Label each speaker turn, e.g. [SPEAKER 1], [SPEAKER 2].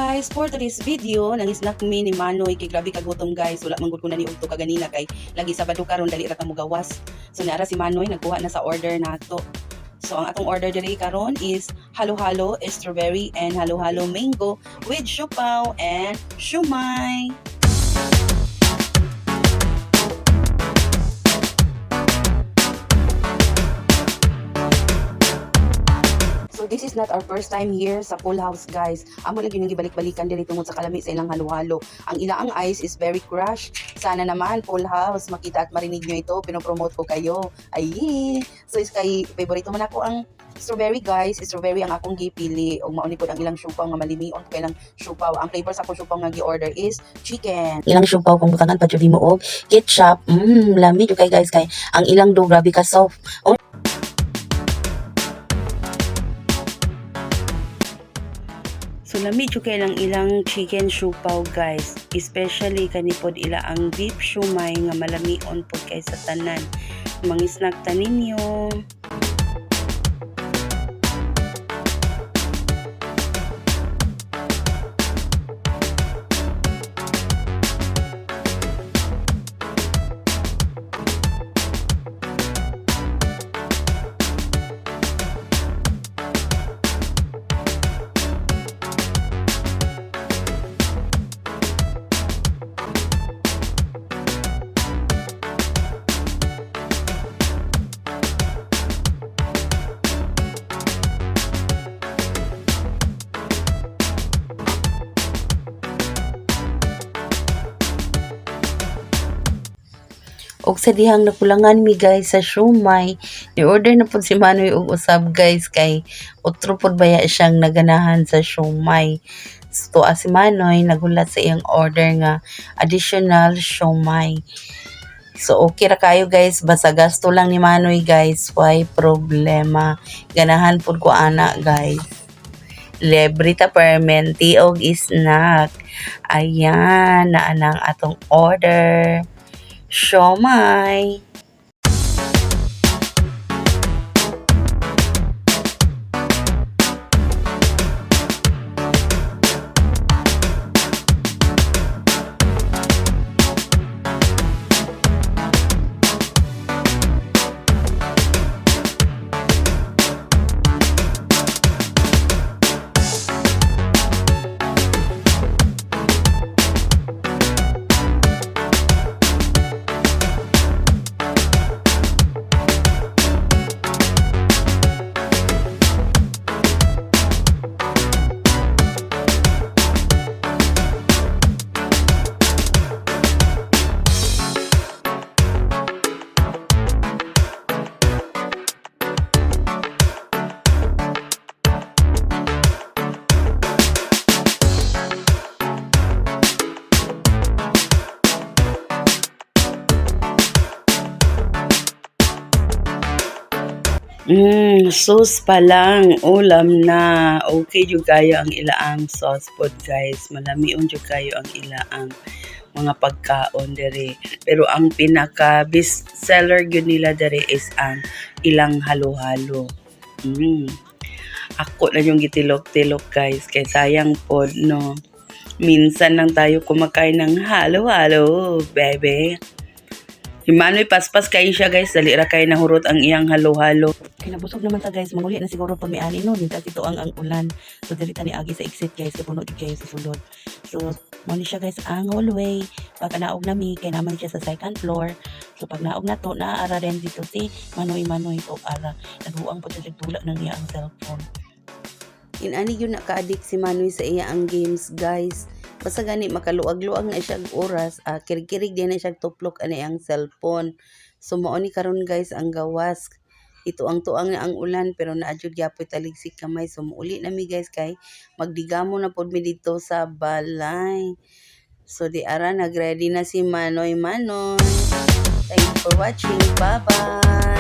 [SPEAKER 1] guys, for today's video, nang-snack me ni Manoy kay grabe kagutom guys. Wala man gud ko na ni ugto kaganina kay lagi Sabado karon dali ra ta mo gawas. So naara si Manoy nagkuha na sa order nato. So ang atong order diri karon is halo-halo strawberry and halo-halo mango with siopaw and siomai. So this is not our first time here sa Full House guys. Amo lang yung gibalik-balikan diri tungod sa kalami sa ilang halo-halo. Ang ilang ice is very crushed. Sana naman Full House makita at marinig nyo ito. Pinopromote ko kayo. Ay, so is kay favorito man ako ang strawberry guys. Strawberry ang akong gipili. Og mauni pod ang ilang siopaw nga malimion kay lang siopaw. Ang flavor sa akong siopaw nga gi-order is chicken. Ilang siopaw kung butangan pa jud mo og ketchup. Lami jud kay guys kay ang ilang do grabe ka soft. So lami jud kay lang ilang chicken siopaw guys, especially kanipod ila ang beef siomai nga malamion pod kay sa tanan. Mang-snack ta ninyo. Og sa dihang nakulangan mi guys sa siomai, ni-order na pod si Manoy og usab guys kay otro pod baya siyang naganahan sa siomai. So si Manoy nagulat sa iyang order nga additional siomai. So okay ra kayo guys, basta gasto lang ni Manoy guys, why problema. Ganahan pod ko ana guys. Lebrita permenti og snack. Ayan, na anang atong order. Siomai. Sauce pa lang, ulam na. Okay jud kayo ang ilaang sauce pod guys. Malamion jud kayo ang ilaang mga pagkaon dere. Pero ang pinaka best seller gyud nila dere is ang ilang halo-halo. Ako na yung gitilok-tilok guys kay sayang pod no. Minsan lang tayo kumakain ng halo-halo, baby. Si Manoy paspas kayo siya guys, dali ra kay nahurot ang iyang halo-halo. Kinabusog naman ta guys, manguli na siguro pag may ani no, minta dito ang ulan. So dili ta ni agi sa exit guys, kay puno kayo sa sulod. So mali siya guys ang hallway. Pag naog nami kay naman siya sa second floor. So pag naog na to, naara rin dito si Manoy to ara. Naguang pa siya tulak ng iya ang cellphone. Inani yun naka-addict si Manoy sa iya ang games guys. Basta gani makaluag-luag na siya oras, kirig-kirig din na siya tuplok ani ang cellphone. So mao ni karon guys ang gawas. Ito ang tuang na ang ulan pero naadjud gyapon taligsik kamay. So muuli na mi guys kay magdigamo na pod mi dito sa balay. So di ara nagready na si Manoy. Thank you for watching. Bye-bye.